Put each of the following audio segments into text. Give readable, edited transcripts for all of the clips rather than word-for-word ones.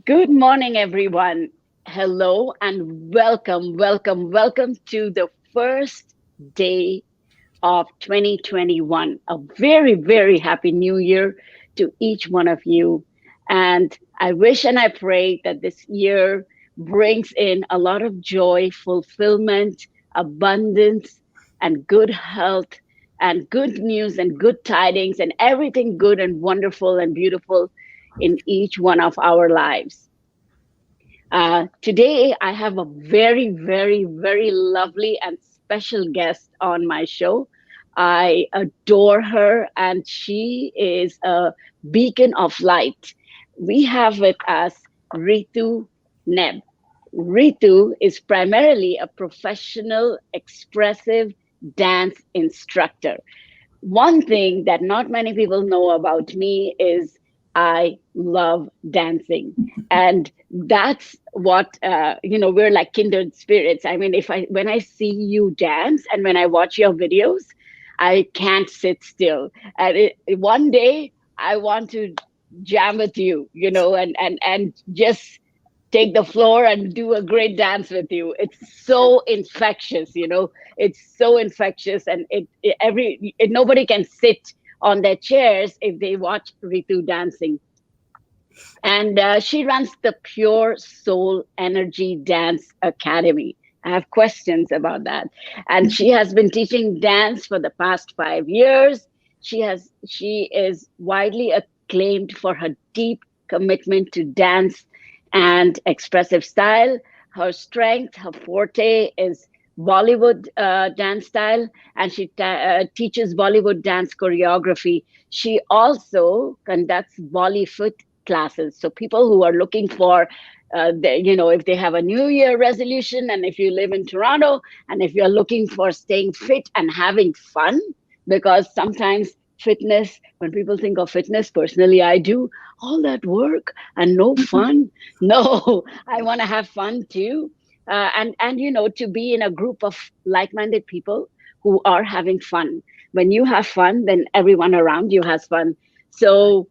Good morning, everyone. Hello and welcome to the first day of 2021. A very happy new year to each one of you. And I wish and I pray that this year brings in a lot of joy, fulfillment, abundance, and good health, and good news, and good tidings, and everything good and wonderful and beautiful in each one of our lives. Today, I have a very lovely and special guest on my show. I adore her, and she is a beacon of light. We have with us Ritu Nebb. Ritu is primarily a professional, expressive dance instructor. One thing that not many people know about me is I love dancing. And that's what, we're like kindred spirits. I mean, if I when I see you dance and when I watch your videos, I can't sit still. And one day I want to jam with you, and just take the floor and do a great dance with you. It's so infectious, it's so infectious, and nobody can sit on their chairs if they watch Ritu dancing. And she runs the Pure Soul Energy Dance Academy. I have questions about that. And she has been teaching dance for the past 5 years. She is widely acclaimed for her deep commitment to dance and expressive style. Her strength, her forte is Bollywood dance style, and she teaches Bollywood dance choreography. She also conducts Bollyfoot classes. So people who are looking for, if they have a New Year resolution, and if you live in Toronto, and if you're looking for staying fit and having fun, because sometimes fitness, when people think of fitness, personally, I do all that work and no fun. No, I want to have fun too. And to be in a group of like-minded people who are having fun. When you have fun, then everyone around you has fun. So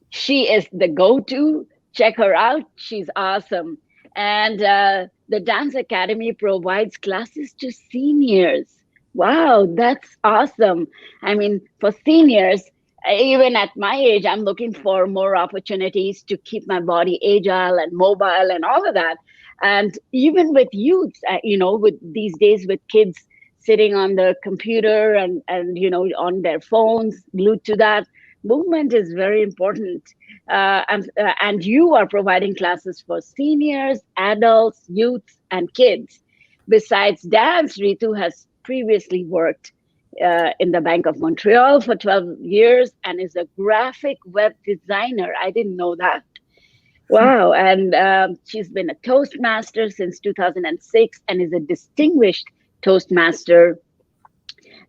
she is the go-to. Check her out. She's awesome. And the Dance Academy provides classes to seniors. Wow, that's awesome. I mean, for seniors, even at my age, I'm looking for more opportunities to keep my body agile and mobile and all of that. And even with youth, with these days with kids sitting on the computer and on their phones, glued to that, movement is very important. And you are providing classes for seniors, adults, youth, and kids. Besides dance, Ritu has previously worked in the Bank of Montreal for 12 years and is a graphic web designer. I didn't know that. Wow. And she's been a Toastmaster since 2006 and is a distinguished Toastmaster.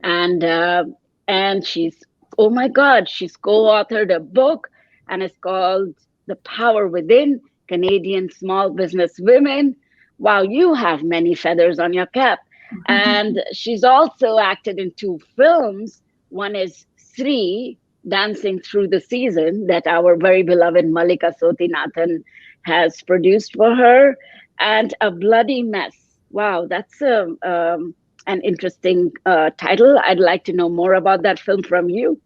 And she's, oh my God, she's co-authored a book, and it's called The Power Within, Canadian Small Business Women. Wow, you have many feathers on your cap. And she's also acted in 2 films. One is Sri, Dancing Through the Season, that our very beloved Malika Sothinathan has produced for her, and A Bloody Mess. Wow, that's an interesting title. I'd like to know more about that film from you.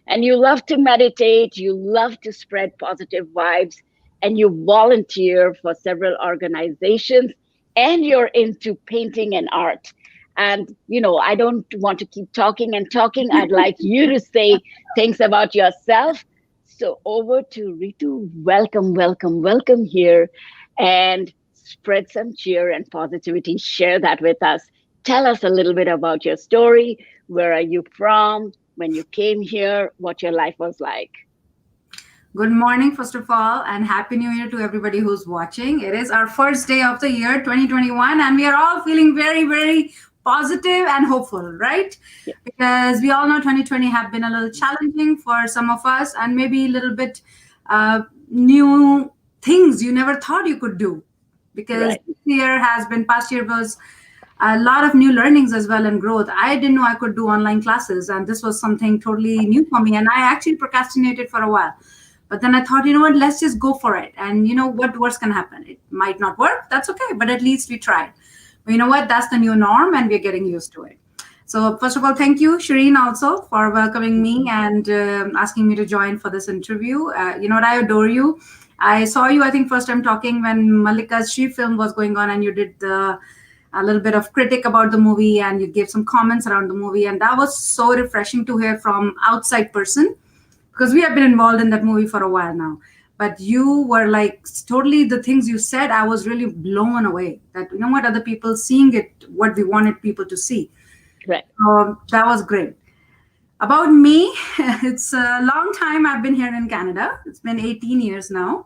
And you love to meditate, you love to spread positive vibes, and you volunteer for several organizations, and you're into painting and art. And, I don't want to keep talking and talking. I'd like you to say things about yourself. So over to Ritu. Welcome here. And spread some cheer and positivity. Share that with us. Tell us a little bit about your story. Where are you from? When you came here, what your life was like. Good morning, first of all, and Happy New Year to everybody who's watching. It is our first day of the year, 2021, and we are all feeling very positive and hopeful, right? Yeah. Because we all know 2020 have been a little challenging for some of us, and maybe a little bit new things you never thought you could do. Because Right. this year has been, past year was a lot of new learnings as well and growth. I didn't know I could do online classes, and this was something totally new for me. And I actually procrastinated for a while. But then I thought, you know what, let's just go for it. And you know what, worse can happen. It might not work. That's okay. But at least we tried. But you know what? That's the new norm, and we're getting used to it. So, first of all, thank you, Shireen, also for welcoming me and asking me to join for this interview. You know what? I adore you. I saw you, I think, first time talking when Malika's She film was going on, and you did a little bit of critic about the movie, and you gave some comments around the movie, and that was so refreshing to hear from outside person, because we have been involved in that movie for a while now. But you were like totally the things you said, I was really blown away that, you know what, other people seeing it, what we wanted people to see. Right. That was great. About me, it's a long time I've been here in Canada. It's been 18 years now.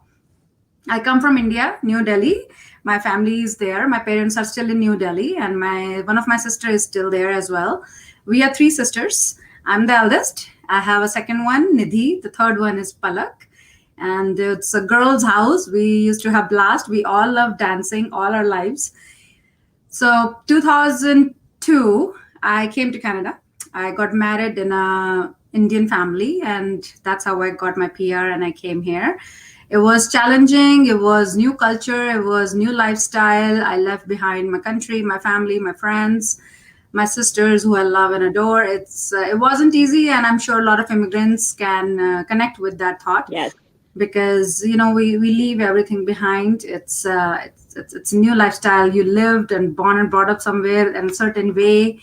I come from India, New Delhi. My family is there. My parents are still in New Delhi, and my one of my sister is still there as well. We are three sisters. I'm the eldest. I have a second one, Nidhi. The third one is Palak, and it's a girls' house. We used to have blast. We all love dancing all our lives. So 2002, I came to Canada. I got married in a Indian family, and that's how I got my PR and I came here. It was challenging. It was new culture. It was new lifestyle. I left behind my country, my family, my friends, my sisters who I love and adore. It wasn't easy, and I'm sure a lot of immigrants can connect with that thought, Yes. because you know we leave everything behind. It's a new lifestyle. You lived and born and brought up somewhere in a certain way.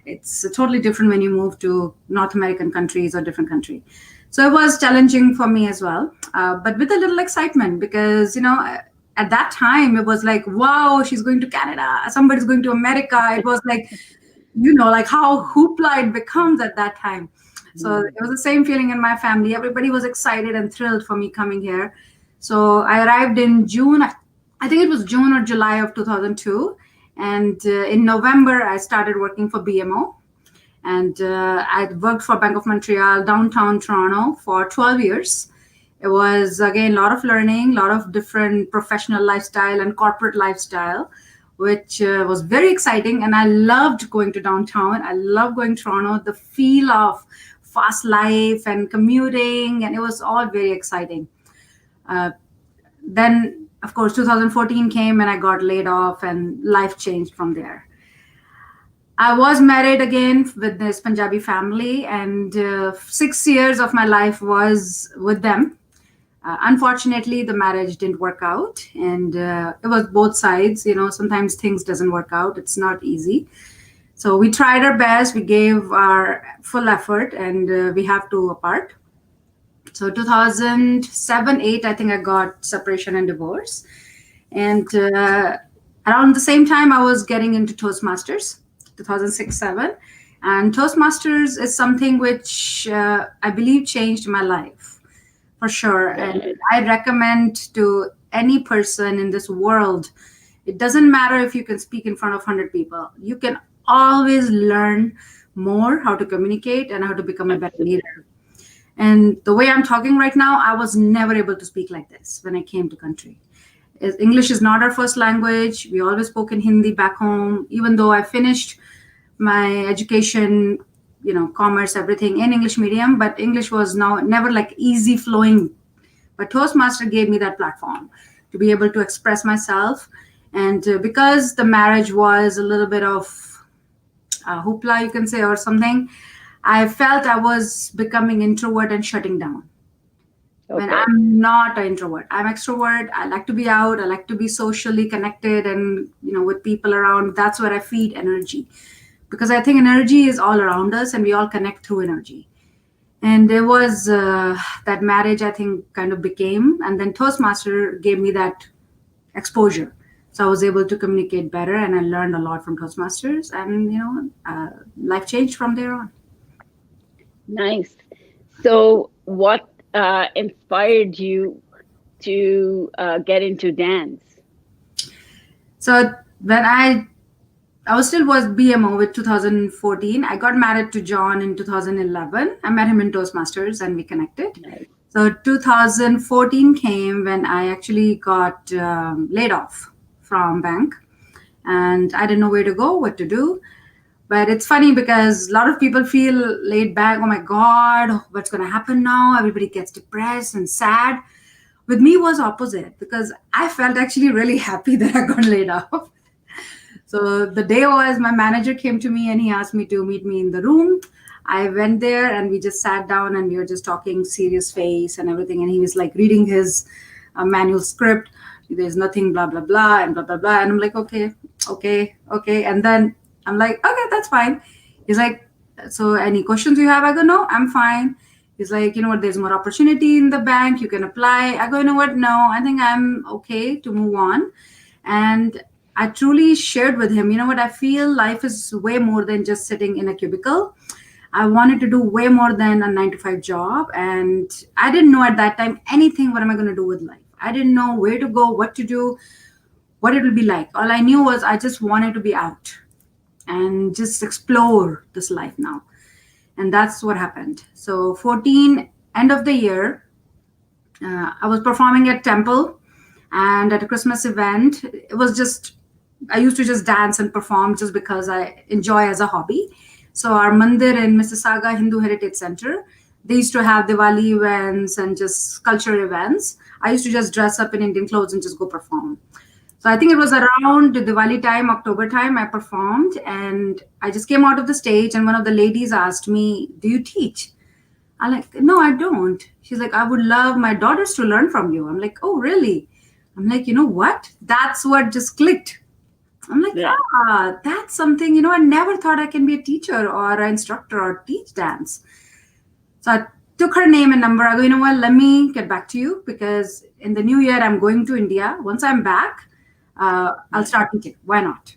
It's totally different when you move to North American countries or different country. So it was challenging for me as well, but with a little excitement, because you know at that time it was like, wow, she's going to Canada, somebody's going to America. It was like, you know, like how hoopla it becomes at that time. So Mm. it was the same feeling in my family. Everybody was excited and thrilled for me coming here. So I arrived in June. I think it was June or July of 2002. And in November, I started working for BMO. And I worked for Bank of Montreal, downtown Toronto, for 12 years. It was, again, a lot of learning, a lot of different professional lifestyle and corporate lifestyle, which was very exciting. And I loved going to downtown. I love going to Toronto, the feel of fast life and commuting, and it was all very exciting. Uh, then, of course, 2014 came and I got laid off, and life changed from there. I was married again with this Punjabi family, and 6 years of my life was with them. Unfortunately, the marriage didn't work out, and it was both sides. You know, sometimes things doesn't work out. It's not easy. So we tried our best. We gave our full effort, and we have to apart. So 2007, 8, I think I got separation and divorce. And around the same time, I was getting into Toastmasters, 2006, 7. And Toastmasters is something which I believe changed my life for sure. And Right. I recommend to any person in this world, it doesn't matter if you can speak in front of 100 people. You can always learn more how to communicate and how to become a better Absolutely. leader. And the way I'm talking right now, I was never able to speak like this when I came to country. English is not our first language. We always spoke in Hindi back home, even though I finished my education, you know, commerce, everything in English medium, but English was now never like easy flowing. But Toastmaster gave me that platform to be able to express myself. And because the marriage was a little bit of hoopla, you can say, or something, I felt I was becoming introvert and shutting down. When Okay. I'm not an introvert, I'm extrovert. I like to be out. I like to be socially connected and, you know, with people around. That's where I feed energy, because I think energy is all around us and we all connect through energy. And there was that marriage, I think, kind of became, and then Toastmaster gave me that exposure. So I was able to communicate better, and I learned a lot from Toastmasters, and, you know, life changed from there on. Nice. So, what inspired you to get into dance? So when I was still was BMO with 2014. I got married to John in 2011. I met him in Toastmasters and we connected. Nice. So 2014 came when I actually got laid off from bank, and I didn't know where to go, what to do. But it's funny because a lot of people feel laid back. Oh my God, what's going to happen now? Everybody gets depressed and sad. With me was opposite because I felt actually really happy that I got laid off. So the day was my manager came to me and he asked me to meet me in the room. I went there and we just sat down and we were just talking serious face and everything. And he was like reading his manual script. There's nothing, blah, blah, blah, and blah, blah, blah. And I'm like, okay, okay, okay. And then I'm like, okay, that's fine. He's like, so any questions you have? I go, no, I'm fine. He's like, you know what, there's more opportunity in the bank. You can apply. I go, you know what? No, I think I'm okay to move on. And I truly shared with him, you know what, I feel life is way more than just sitting in a cubicle. I wanted to do way more than a 9 to 5 job. And I didn't know at that time anything, what am I going to do with life? I didn't know where to go, what to do, what it will be like. All I knew was I just wanted to be out and just explore this life now. And that's what happened. So 14, end of the year, I was performing at Temple and at a Christmas event. It was just, I used to just dance and perform just because I enjoy as a hobby. So our mandir in Mississauga Hindu Heritage Center, they used to have Diwali events and just cultural events. I used to just dress up in Indian clothes and just go perform. So I think it was around Diwali time, October time, I performed and I just came out of the stage and one of the ladies asked me, do you teach? I'm like, no, I don't. She's like, I would love my daughters to learn from you. I'm like, oh, really? I'm like, you know what? That's what just clicked. I'm like, Right. that's something, I never thought I can be a teacher or an instructor or teach dance. So I took her name and number. I go, you know what, let me get back to you because in the new year, I'm going to India. Once I'm back, I'll Right. start teaching. Why not?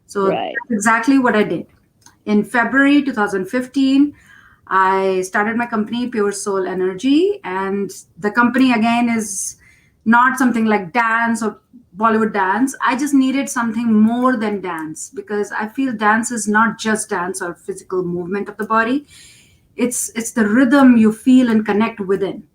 So that's Right. exactly what I did. In February 2015, I started my company, Pure Soul Energy. And the company, again, is not something like dance or Bollywood dance. I just needed something more than dance because I feel dance is not just dance or physical movement of the body. It's the rhythm you feel and connect within.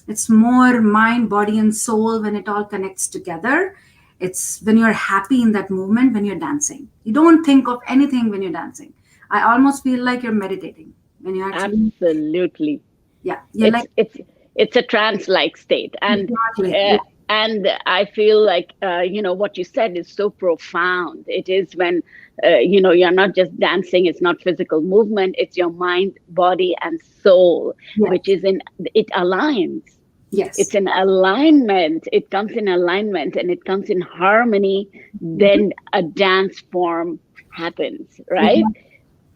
It's more mind, body, and soul when it all connects together. It's when you're happy in that movement when you're dancing. You don't think of anything when you're dancing. I almost feel like you're meditating when you actually, Absolutely. yeah, you're it's like, it's it's a trance-like state, exactly, uh, yeah. and I feel like what you said is so profound. It is when you're not just dancing, it's not physical movement, it's your mind, body, and soul, which Yes, is in it aligns. It's yes. in alignment, it comes in alignment and it comes in harmony. Mhm. Then a dance form happens, right? Exactly.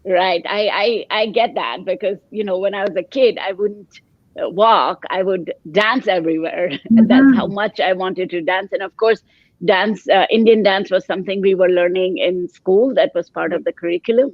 Right. I get that because, when I was a kid, I wouldn't walk, I would dance everywhere. That's how Mhm. much I wanted to dance. And of course, Indian dance was something we were learning in school, that was part of the curriculum.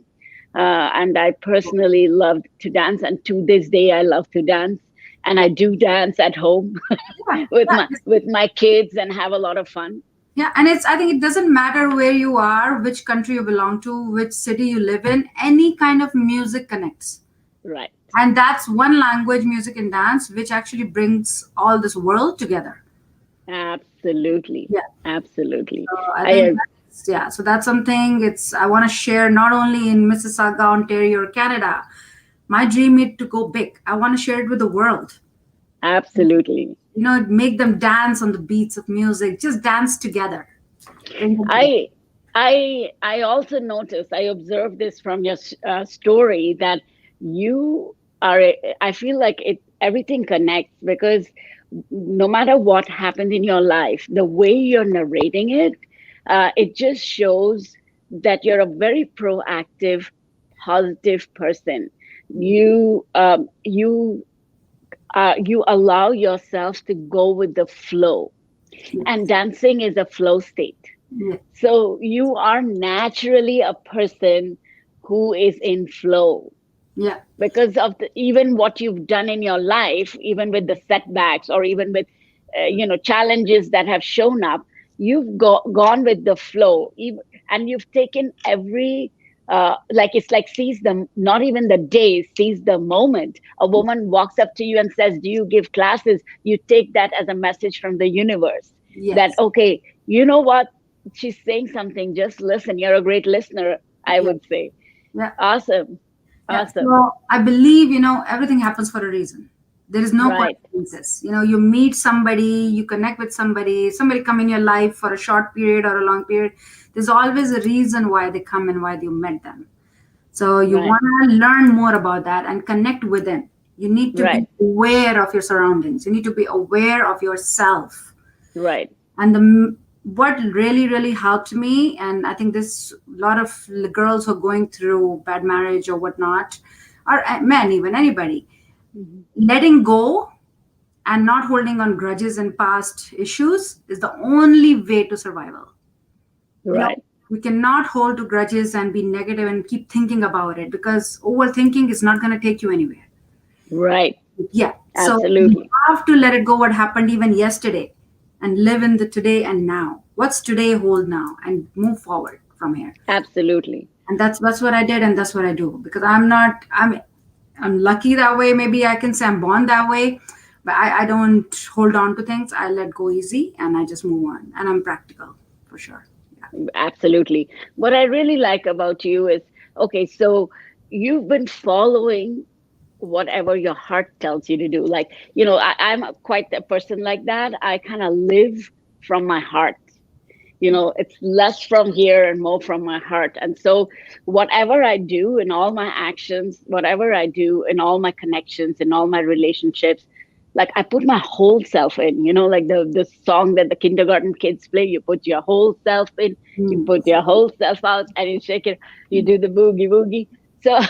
And I personally loved to dance. And to this day, I love to dance. And Yeah, I do dance at home yeah, with yeah. my kids and have a lot of fun. Yeah, and I think it doesn't matter where you are, which country you belong to, which city you live in, any kind of music connects. Right. And that's one language, music and dance, which actually brings all this world together. Absolutely. Yeah. Absolutely. So I think I that's, yeah. So that's something I want to share not only in Mississauga, Ontario, or Canada. My dream is to go big. I want to share it with the world. absolutely. Make them dance on the beats of music. Just dance together. Bring them together. I I also noticed, I observed this from your story, that you are. I feel like everything connects because no matter what happens in your life, the way you're narrating it, it just shows that you're a very proactive, positive person. You allow yourself to go with the flow, and Yes. dancing is a flow state. Yes. So you are naturally a person who is in flow Yeah. because of even what you've done in your life, even with the setbacks or even with challenges that have shown up. You've gone with the flow, and you've taken every like, it's like, seize the, not even the day, seize the moment. A woman walks up to you and says, do you give classes? You take that as a message from the universe that, Yes. okay, you know what, she's saying something, just listen. You're a great listener, I Yeah. would say. Yeah. Awesome. Yeah. Awesome. So I believe, everything happens for a reason. There is no Right. coincidences. You meet somebody, you connect with somebody come in your life for a short period or a long period. There's always a reason why they come and why you met them. So you Right. want to learn more about that and connect with them. You need to be Right. aware of your surroundings. You need to be aware of yourself. Right. And what really really helped me, and I think this a lot of girls who are going through bad marriage or whatnot, or men, even anybody, Mhm. letting go and not holding on grudges and past issues is the only way to survival. you know Right. we cannot hold to grudges and be negative and keep thinking about it, because overthinking is not going to take you anywhere. Right. Yeah. So you Absolutely. have to let it go what happened even yesterday and live in the today and now. What's today hold now and move forward from here. Absolutely. And that's what I did, and that's what I do, because I'm lucky that way. Maybe I can say I'm born that way, but I don't hold on to things. I let go easy and I just move on, and I'm practical for sure. Yeah. Absolutely. What I really like about you is, okay, so you've been following whatever your heart tells you to do. Like, I'm quite a person like that. I kind of live from my heart. It's less from here and more from my heart. And so, whatever I do in all my actions, whatever I do in all my connections, in all my relationships, like I put my whole self in, like the song that the kindergarten kids play, you put your whole self in, you Mm. put your whole self out, and you shake it, you do the boogie woogie. So,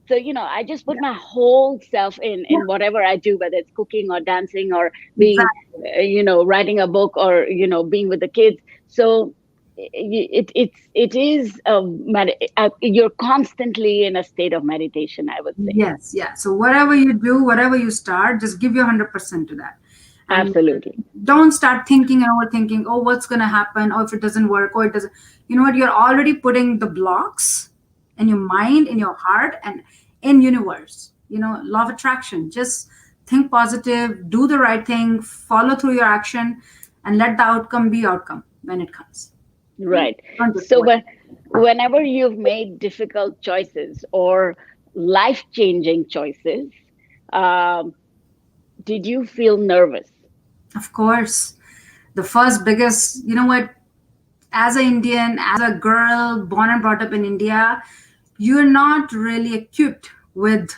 so I just put Yeah. my whole self Yeah. in whatever I do, whether it's cooking or dancing or being, Exactly. writing a book or being with the kids. So it is you're constantly in a state of meditation, I would say. Yes, yeah. So whatever you do, whatever you start, just give your 100% to that, and Absolutely. don't start thinking and overthinking. Oh, what's gonna happen? Oh, if it doesn't work, or it doesn't. You know what? You're already putting the blocks in your mind, in your heart, and in universe. Law of attraction. Just think positive, do the right thing, follow through your action, and let the outcome be outcome when it comes. Right? Right. Don't just So worry. whenever you've made difficult choices or life-changing choices, um, did you feel nervous? Of course, the first biggest. You know what? As an Indian, as a girl born and brought up in India, you're not really equipped with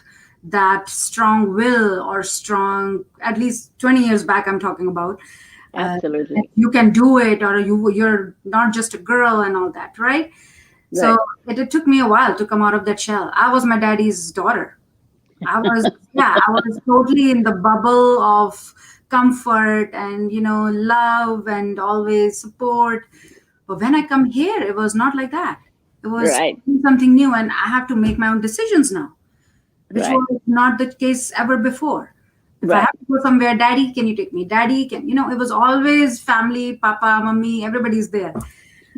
that strong will or strong, at least 20 years back, I'm talking about. Uh, Absolutely. you can do it, or you're not just a girl and all that, right? So Right. it took me a while to come out of that shell. I was my daddy's daughter. I was totally in the bubble of comfort and, love and always support. But when I come here, it was not like that. It was Right. something new, and I have to make my own decisions now, which Right. was not the case ever before. If I Right. have to go somewhere, daddy, can you take me? Daddy, it was always family, papa, mommy, everybody's there.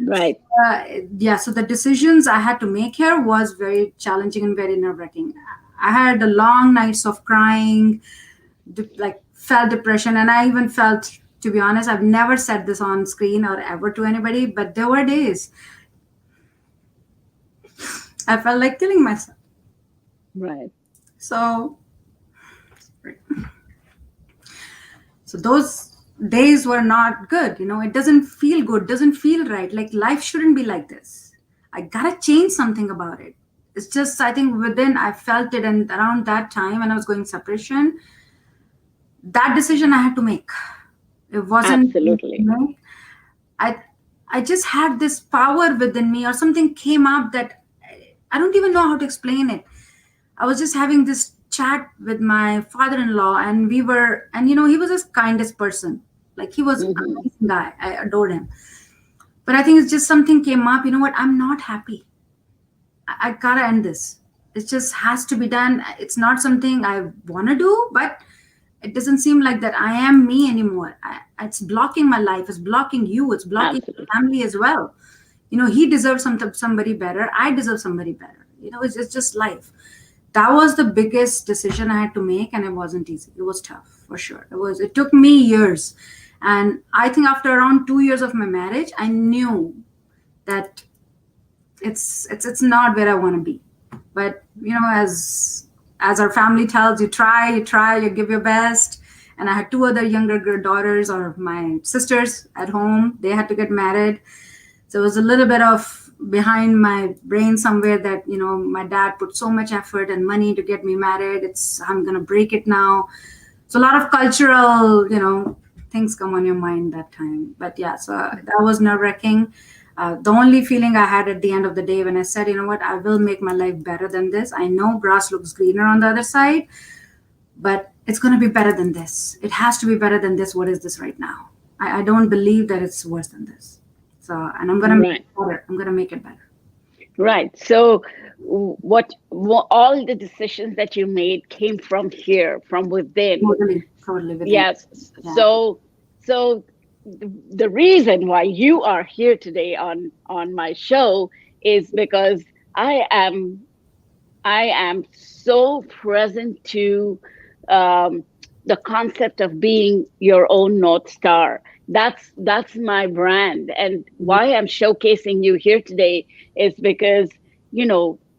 Right. Uh, yeah, so the decisions I had to make here was very challenging and very nerve wracking. I had a long nights of crying, like felt depression, and I even felt, to be honest, I've never said this on screen or ever to anybody, but there were days I felt like killing myself. Right. So, so those days were not good. It doesn't feel good, doesn't feel right. Like life shouldn't be like this. I gotta change something about it. It's just, I think within I felt it, and around that time when I was going separation, that decision I had to make. It wasn't easy to Absolutely. make. I I just had this power within me, or something came up that I don't even know how to explain it. I was just having this chat with my father-in-law, and he was the kindest person. Like, he was an Hmm. amazing guy. I adored him. But I think it's just something came up. You know what? I'm not happy. I gotta end this. It just has to be done. It's not something I want to do, but it doesn't seem like that I am me anymore. It's blocking my life. It's blocking you. It's blocking the Absolutely. family as well. He deserves somebody better. I deserve somebody better. It's just life. That was the biggest decision I had to make, and it wasn't easy. It was tough for sure. It took me years, And I think after around 2 years of my marriage, I knew that it's not where I want to be. But as our family tells, you try, you give your best. And I had two other younger daughters, or my sisters at home. They had to get married, so it was a little bit of behind my brain somewhere that my dad put so much effort and money to get me married. It's I'm gonna break it now. So a lot of cultural things come on your mind that time. But yeah, so that was nerve wracking. The only feeling I had at the end of the day, when I said, you know what, I will make my life better than this. I know grass looks greener on the other side, but it's going to be better than this. It has to be better than this. What is this right now? I don't believe that it's worse than this. So, and I'm going to make Right. it better. I'm going to make it better. Right. So, what all the decisions that you made came from here, from within. Totally, totally within. Yes. Yeah. So the reason why you are here today on my show is because I am I am so present to um, the concept of being your own North Star. That's my brand, and why I'm showcasing you here today is because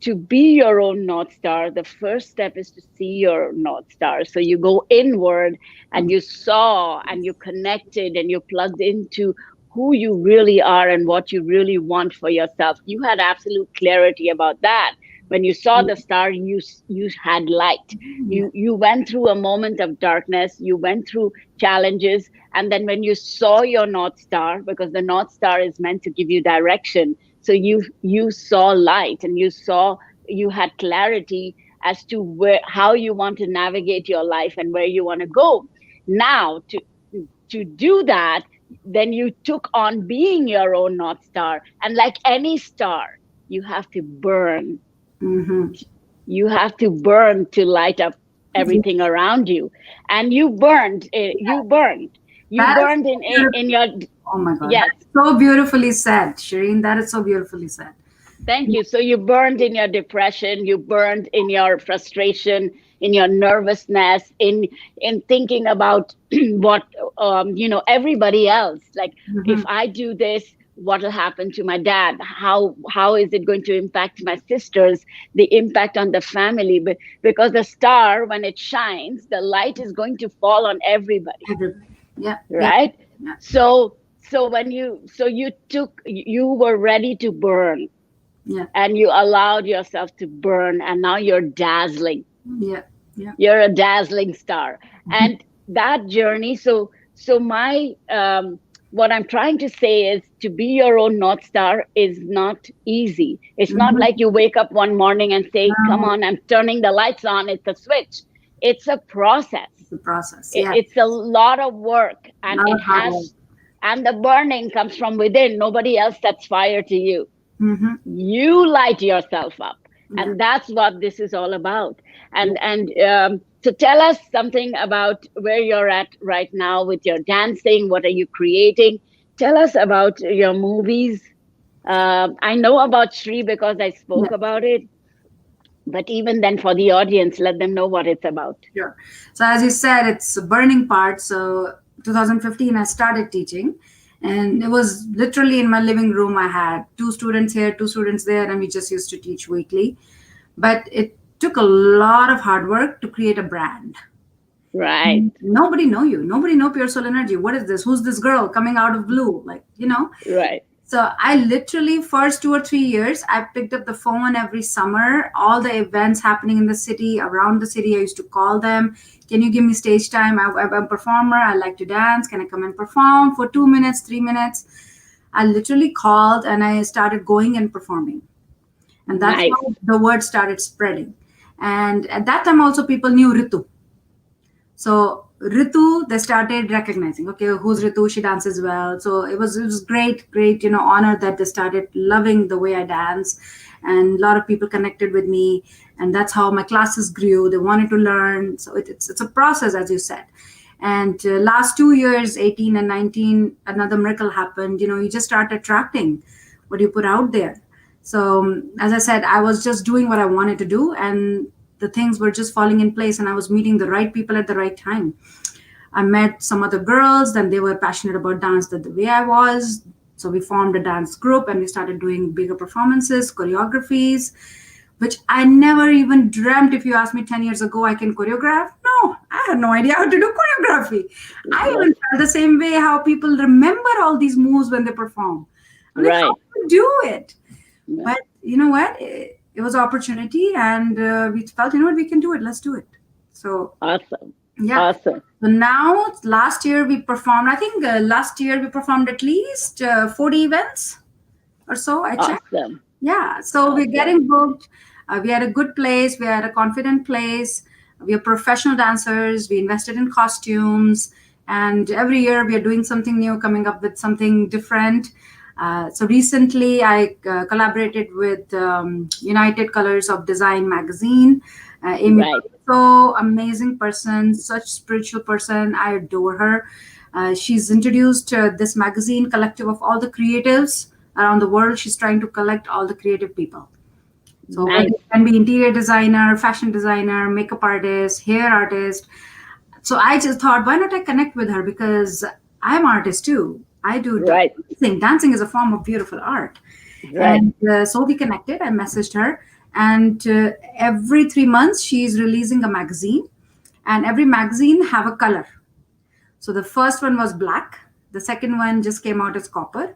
to be your own North Star. The first step is to see your North Star. So you go inward and you saw and you connected and you plugged into who you really are and what you really want for yourself. You had absolute clarity about that. When you saw the star, you had light. Yeah. You went through a moment of darkness, you went through challenges, and then when you saw your North Star, because the North Star is meant to give you direction, so you saw light, and you had clarity as to how you want to navigate your life and where you want to go. Now, to do that, then you took on being your own North Star, and like any star, you have to burn. Mm-hmm. You have to burn to light up everything around you. And you That is burned so beautiful. in your. Oh my God. Yes. That's so beautifully said, Shireen. That is so beautifully said. Thank you. So you burned in your depression, you burned in your frustration, in your nervousness, in thinking about what everybody else. Like, if Mm-hmm. I do this, what will happen to my dad? How is it going to impact my sisters? The impact on the family, because the star, when it shines, the light is going to fall on everybody, Everybody. Yeah. Yeah. right? Yeah. So you were ready to burn, Yeah. and you allowed yourself to burn, and now you're dazzling. Yeah. Yeah. You're a dazzling star. And that journey, so my what I'm trying to say is, to be your own North Star is not easy. It's not Mm-hmm. like you wake up one morning and say, come No, on, I'm turning the lights on, it's a switch. It's a process. it's the process. Yeah. It's a lot of work, and Not it a hard work. has and the burning comes from within. Nobody else sets fire to you. Mm-hmm. You light yourself up, Yeah. and that's what this is all about. Yeah. And so tell us something about where you're at right now with your dancing. What are you creating? Tell us about your movies. I know about Shri because I Yeah. spoke about it, but even then, for the audience, let them know what it's about. Sure. So as you said, it's a burning part. So 2015, I started teaching, and it was literally in my living room. I had two students here, two students there, and we just used to teach weekly. But it took a lot of hard work to create a brand. Right, Nobody know you. Nobody know Pure Soul Energy. What is this? Who's this girl coming out of blue? right, So I literally, first 2 or 3 years, I picked up the phone every summer. All the events happening in the city, around the city, I used to call them. Can you give me stage time? I'm a performer. I like to dance. Can I come and perform for 2 minutes, 3 minutes? I literally called and I started going and performing. And that's nice. how the word started spreading. And at that time, also people knew Ritu. So Ritu, they started recognizing, okay, who's Ritu? She dances well. So it was great, honor that they started loving the way I dance, and a lot of people connected with me, and that's how my classes grew. They wanted to learn. So it's a process, as you said. And last 2 years, 18 and 19, another miracle happened. You just start attracting what you put out there. So as I said, I was just doing what I wanted to do, and the things were just falling in place, and I was meeting the right people at the right time. I met some other girls, then they were passionate about dance the way I was. So we formed a dance group and we started doing bigger performances, choreographies, which I never even dreamt. If you asked me 10 years ago, I can choreograph. No, I had no idea how to do choreography. I Yes. even felt the same way how people remember all these moves when they perform. I'm like, how Right. do you do it? Yeah. But you know what? It was opportunity, and we felt, you know what, we can do it. Let's do it. So Awesome. yeah. Awesome. So now, last year we performed. I think last year we performed at least 40 events or so. I checked. Awesome. Yeah. So we're Awesome. getting booked. We are at a good place. We are at a confident place. We are professional dancers. We invested in costumes, and every year we are doing something new, coming up with something different. So recently, I collaborated with United Colors of Design magazine. Amy, Right. so amazing person, such spiritual person. I adore her. She's introduced this magazine collective of all the creatives around the world. She's trying to collect all the creative people. So whether Nice. it can be interior designer, fashion designer, makeup artist, hair artist. So I just thought, why not I connect with her, because I'm artist too. I do Right. dancing. Dancing is a form of beautiful art. Right. And so we connected. I messaged her, and every 3 months she's releasing a magazine, and every magazine have a color. So the first one was black. The second one just came out as copper,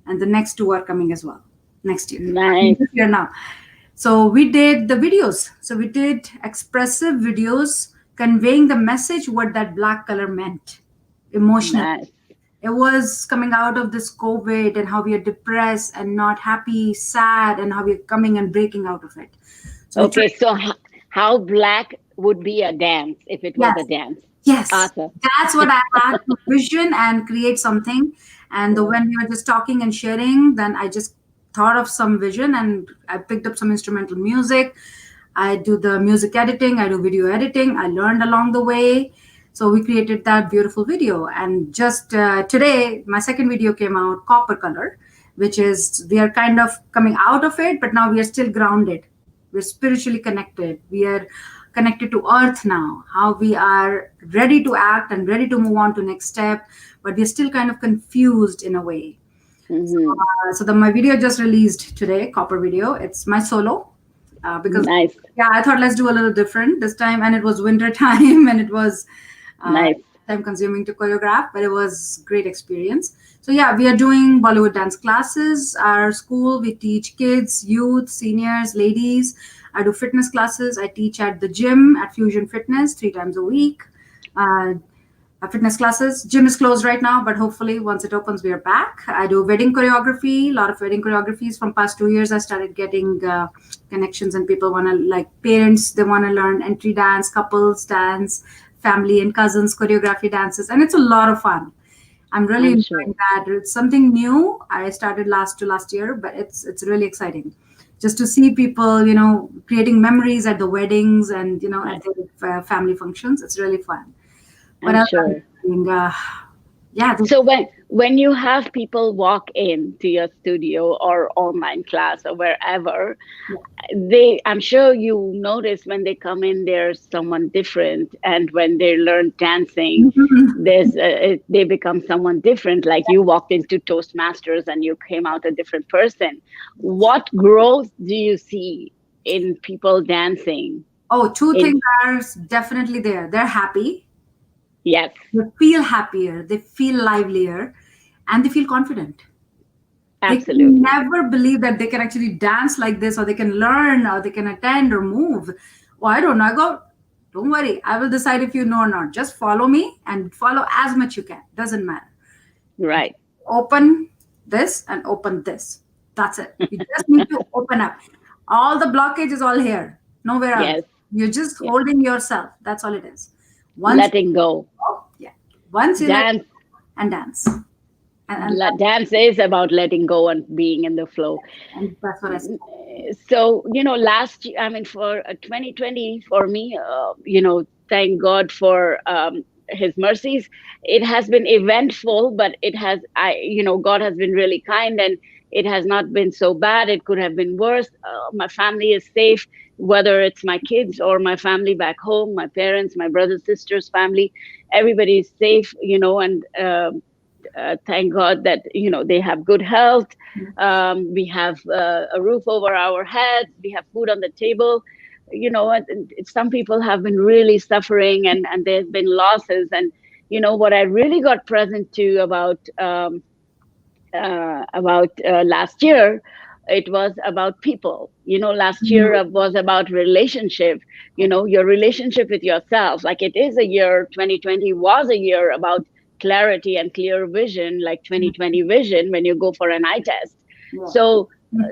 and the next two are coming as well next year. I mean, Nice. this year now. So we did the videos. So we did expressive videos conveying the message what that black color meant emotionally. Nice. It was coming out of this COVID and how we are depressed and not happy, sad, and how we are coming and breaking out of it. So we Okay. tried. So, how black would be a dance if it was a Yes, dance? yes, Awesome. that's what I had to vision and create something. And Yeah. when we were just talking and sharing, then I just thought of some vision and I picked up some instrumental music. I do the music editing, I do video editing. I learned along the way. So we created that beautiful video. And just today, my second video came out, Copper Color, which is we are kind of coming out of it, but now we are still grounded. We're spiritually connected. We are connected to earth now, how we are ready to act and ready to move on to next step, but we're still kind of confused in a way. So, Hmm. my video just released today, Copper video. It's my solo, because Nice. yeah, I thought let's do a little different this time, and it was winter time, and it was uh, Nice. time consuming to choreograph, but it was great experience. So yeah, we are doing Bollywood dance classes. Our school, we teach kids, youth, seniors, ladies. I do fitness classes. I teach at the gym at Fusion Fitness 3 times a week. Uh, Fitness classes. Gym is closed right now, but hopefully once it opens, we are back. I do wedding choreography, a lot of wedding choreographies. From past 2 years, I started getting connections, and people want to, like parents, they want to learn entry dance, couples dance, family and cousins choreography dances, and it's a lot of fun. I'm really I'm sure. enjoying that. It's something new. I started last year, but it's really exciting just to see people, creating memories at the weddings and at Right. the family functions. It's really fun. What I'm else are sure. you doing? Yeah, So when you have people walk in to your studio or online class or wherever, I'm sure you notice when they come in, there's someone different, and when they learn dancing, they become someone different. Like you walked into Toastmasters and you came out a different person. What growth do you see in people dancing? oh, two In things are definitely there. They're happy. Yes, They feel happier. They feel livelier, and they feel confident. They can absolutely. never believe that they can actually dance like this, or they can learn, or they can attend or move. Well, I don't know. I go, don't worry. I will decide if you know or not. Just follow me and follow as much you can. Doesn't matter. Right. Open this and open this. That's it. You just need to open up. All the blockage is all here, nowhere else. Yes. You're just Yeah. holding yourself. That's all it is. Once you Letting go. go, yeah. Once you let Dance. go and dance. Dance is about letting go and being in the flow. And that's what I say. So, last year, I mean, for 2020, for me, thank God for his mercies. It has been eventful, but God has been really kind, and it has not been so bad. It could have been worse. My family is safe. whether it's my kids or my family back home, my parents, my brothers, sisters, family, everybody is safe, and thank God that they have good health. We have a roof over our heads. We have food on the table. And some people have been really suffering, and there's been losses. And what I really got present to about last year, it was about people. Last year was about relationship. Your relationship with yourself. Like, it is a year, 2020 was a year about clarity and clear vision, like 2020 vision when you go for an eye test. Yeah. So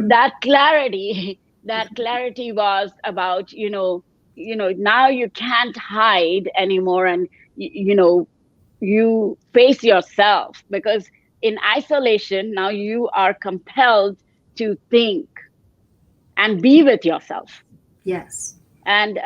that clarity that clarity was about, now you can't hide anymore, and you face yourself, because in isolation now you are compelled to think and be with yourself. Yes. And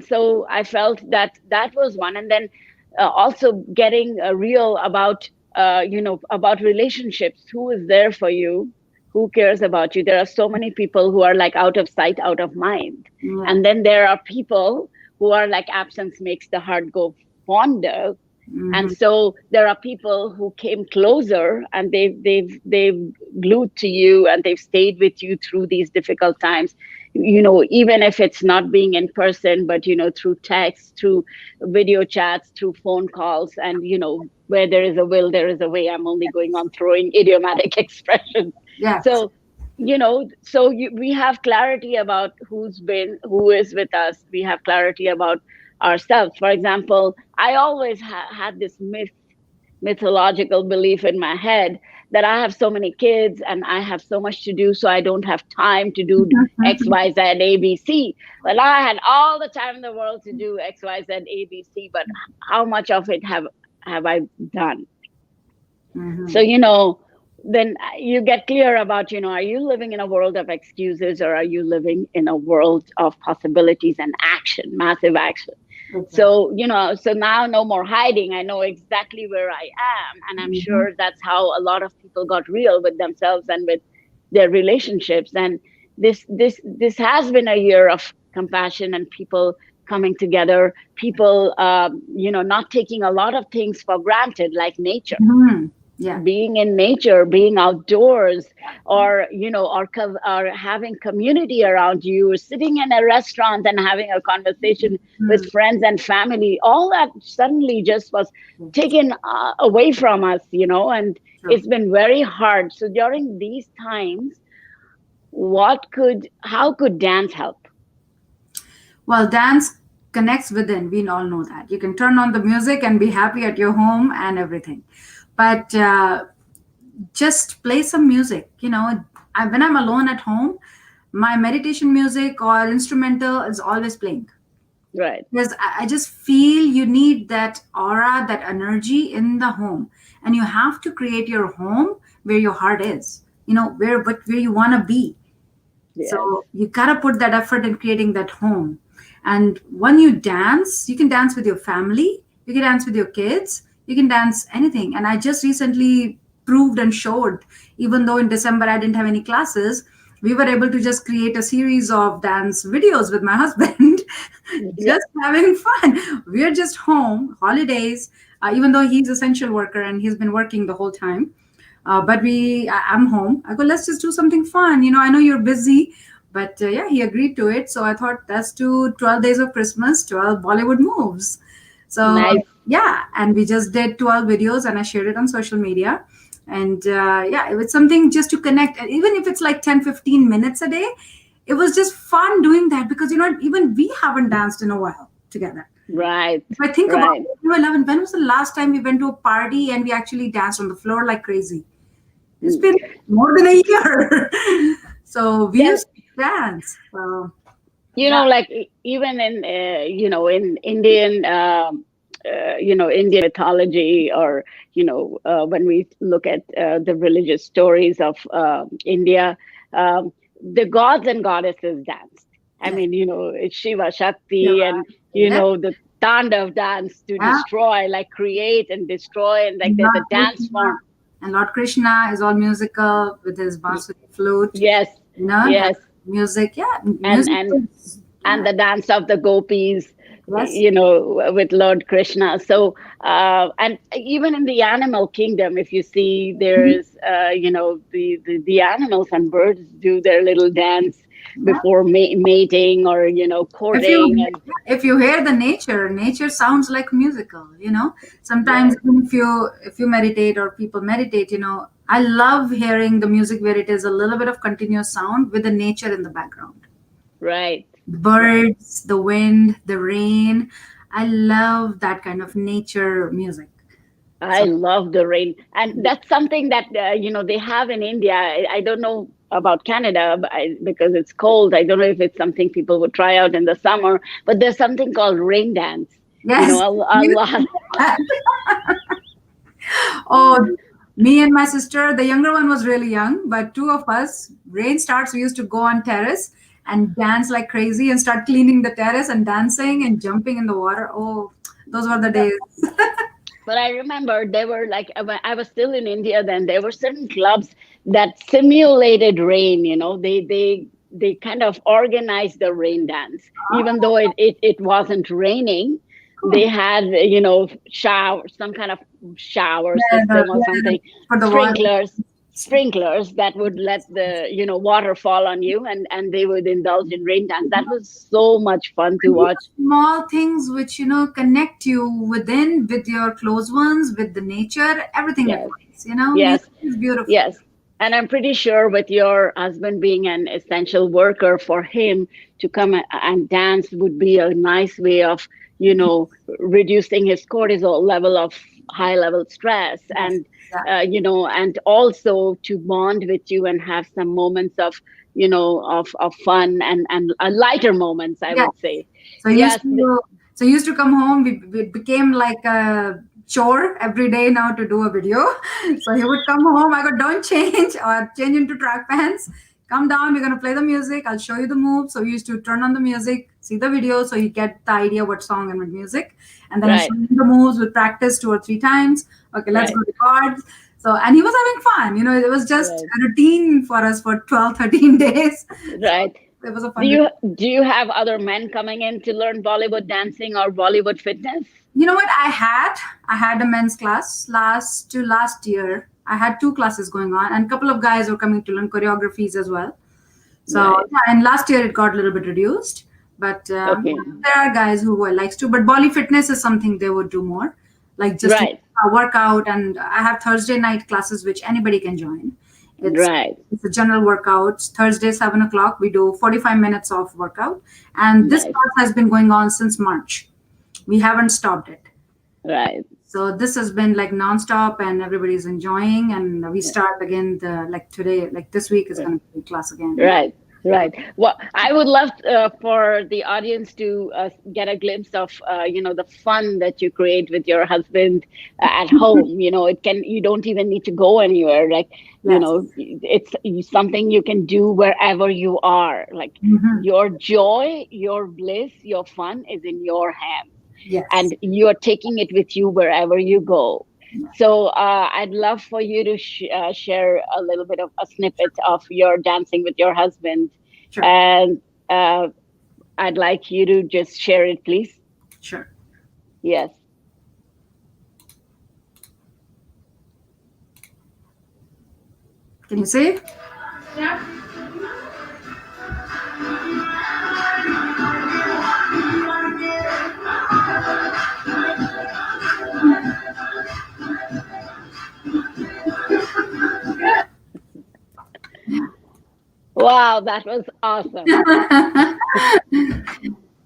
so I felt that that was one. And then also getting real about about relationships. Who is there for you? Who cares about you? There are so many people who are like out of sight, out of mind. Yeah. And then there are people who are like, absence makes the heart go fonder. And so there are people who came closer, and they've glued to you, and they've stayed with you through these difficult times. Even if it's not being in person, but through text, through video chats, through phone calls, and where there is a will, there is a way. I'm only going on throwing idiomatic expressions. Yes. So we have clarity about who is with us. We have clarity about ourselves. For example, I always had this mythological belief in my head that I have so many kids and I have so much to do, so I don't have time to do X, Y, Z, A, B, C. Well, I had all the time in the world to do X, Y, Z, A, B, C, but how much of it have I done? So then you get clear about, are you living in a world of excuses, or are you living in a world of possibilities and action, massive action? Okay. So now no more hiding. I know exactly where I am. And I'm sure that's how a lot of people got real with themselves and with their relationships. And this has been a year of compassion and people coming together, people, not taking a lot of things for granted, like nature. Yeah. Being in nature, being outdoors, or or having community around you, sitting in a restaurant and having a conversation with friends and family. All that suddenly just was taken away from us, and it's been very hard. So during these times, how could dance help? Well, dance connects within. We all know that. You can turn on the music and be happy at your home and everything. But just play some music. When I'm alone at home, my meditation music or instrumental is always playing. Right. Because I just feel you need that aura, that energy in the home. And you have to create your home where your heart is, where you want to be. Yes. So you got to put that effort in creating that home. And when you dance, you can dance with your family, you can dance with your kids, you can dance anything. And I just recently proved and showed, even though in December I didn't have any classes, we were able to just create a series of dance videos with my husband, just having fun. We're just home, holidays, even though he's essential worker and he's been working the whole time. But I'm home. I go, let's just do something fun. I know you're busy, but he agreed to it. So I thought, let's do 12 days of Christmas, 12 Bollywood moves. So nice. And we just did 12 videos and I shared it on social media. And it was something just to connect. And even if it's like 10-15 minutes a day, it was just fun doing that, because even we haven't danced in a while together. Right. If I think about it, 11, when was the last time we went to a party and we actually danced on the floor like crazy? It's been more than a year. So we used to dance. Like even in in Indian Indian mythology, or when we look at the religious stories of India, the gods and goddesses danced. I mean, it's Shiva, Shakti, and the Tandav dance to destroy, like create and destroy, and like there's a dance form. And Lord Krishna is all musical with his bansuri flute. Yes. Yes. music, yeah, and music and is, and yeah, the dance of the gopis, yes, with Lord Krishna. So, and even in the animal kingdom, if you see, mhm, there's, the animals and birds do their little dance yeah. before mating, or, If you courting. And if you hear the nature sounds like musical. Sometimes right, even if you meditate or people meditate, I love hearing the music where it is a little bit of continuous sound with the nature in the background. right, The right. birds, the wind, the rain. I love that kind of nature music. I So love the rain, and that's something that they have in India. I don't know about Canada, because it's cold. I don't know if it's something people would try out in the summer. But there's something called rain dance. yes, A you lot. oh, me and my sister, the younger one was really young, but two of us, rain starts, we used to go on terrace and dance like crazy and start cleaning the terrace and dancing and jumping in the water. Oh, those were the days. But I remember there were, like, when I was still in India then, there were certain clubs that simulated rain. They kind of organized the rain dance, even though it wasn't raining. They Cool. had, some kind of shower Yeah, system or yeah, something, for the water. sprinklers that would let the, water fall on you, and they would indulge in rain dance. That was so much fun to These watch. are small things which connect you within with your close ones, with the nature, everything at Yes, once. yes. Music is beautiful. Yes. And I'm pretty sure, with your husband being an essential worker, for him to come and dance would be a nice way of, reducing his cortisol level of high level stress, Yes, and, exactly. and also to bond with you and have some moments of, of fun, and lighter moments, I Yes. would say. So he used Yes. to so he used to come home. We became like a chore every day now to do a video. So he would come home. I go, don't change or change into track pants. Come down. We're gonna play the music. I'll show you the moves. So we used to turn on the music, see the video, so you get the idea what song and what music, and then I show Right. you the moves. We practice 2 or 3 times. Okay, let's go Right. record. So and he was having fun. It was just Right. a routine for us for 12, 13 days. So Right. it was a Do fun. you do you have other men coming in to learn Bollywood dancing or Bollywood fitness? You know what? I had a men's class last year. I had 2 classes going on, and a couple of guys were coming to learn choreographies as well. So Right. yeah, and last year it got a little bit reduced, but Okay. there are guys who likes to. But Bolly fitness is something they would do more, like just Right. workout. And I have Thursday night classes which anybody can join. It's Right. it's a general workout. Thursday 7 o'clock we do 45 minutes of workout, and this Nice. class has been going on since March. We haven't stopped it. Right. So this has been like nonstop, and everybody's enjoying. And we start again like today, like this week is going to be class again. Yeah, Right. Right. Well, I would love, for the audience to, get a glimpse of, the fun that you create with your husband, at home. You don't even need to go anywhere. Like, yes, it's something you can do wherever you are. Like, hmm, your joy, your bliss, your fun is in your hands, yes, and you are taking it with you wherever you go. So, I'd love for you to share a little bit of a snippet of your dancing with your husband, sure, and, uh, I'd like you to just share it, please. sure. Yes. Can you see? Wow, that was awesome.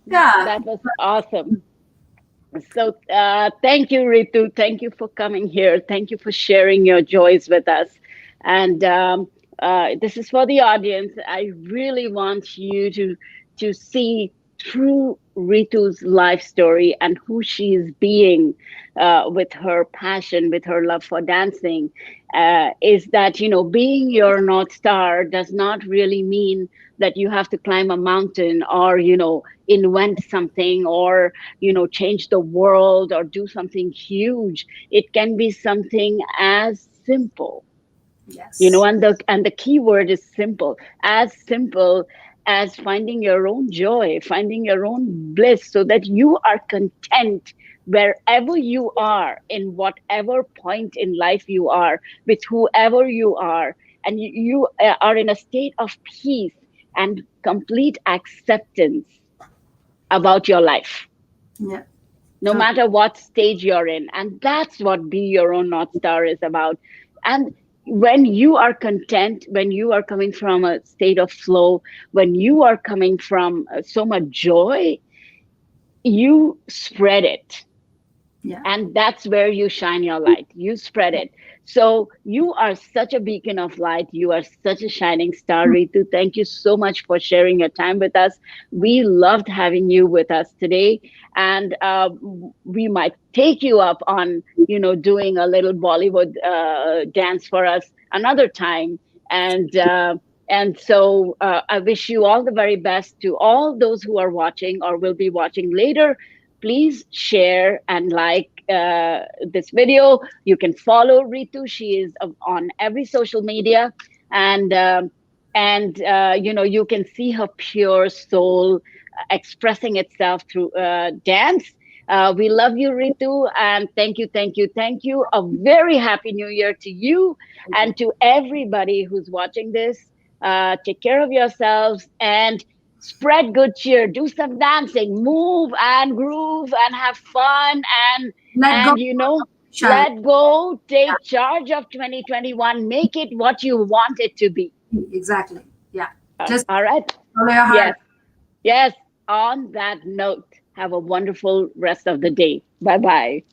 Yeah. That was awesome. So, thank you, Ritu. Thank you for coming here. Thank you for sharing your joys with us. And, this is for the audience. I really want you to see through Ritu's life story and who she is being, with her passion, with her love for dancing. Is that, being your North Star does not really mean that you have to climb a mountain, or, invent something, or, change the world, or do something huge. It can be something as simple, Yes. and the key word is simple, as simple as finding your own joy, finding your own bliss, so that you are content wherever you are, in whatever point in life you are, with whoever you are, and you are in a state of peace and complete acceptance about your life, Yeah. no So, matter what stage you're in. And that's what Be Your Own North Star is about. And when you are content, when you are coming from a state of flow, when you are coming from so much joy, you spread it, yeah. and that's where you shine your light. You spread it. So you are such a beacon of light. You are such a shining star, Ritu. Thank you so much for sharing your time with us. We loved having you with us today, and we might take you up on, doing a little Bollywood dance for us another time. And uh, and so uh, I wish you all the very best. To all those who are watching or will be watching later, please share and like this video. You can follow Ritu. She is on every social media, and you can see her pure soul expressing itself through dance. We love you, Ritu, and thank you, thank you, thank you. A very happy New Year to you and to everybody who's watching this. Take care of yourselves and spread good cheer. Do some dancing, move and groove and have fun, and Let go, and you know shine. let go. Take charge of 2021. Make it what you want it to be. Exactly. Yeah. Just All right. follow your heart. Yes. Yes. On that note, have a wonderful rest of the day. Bye bye.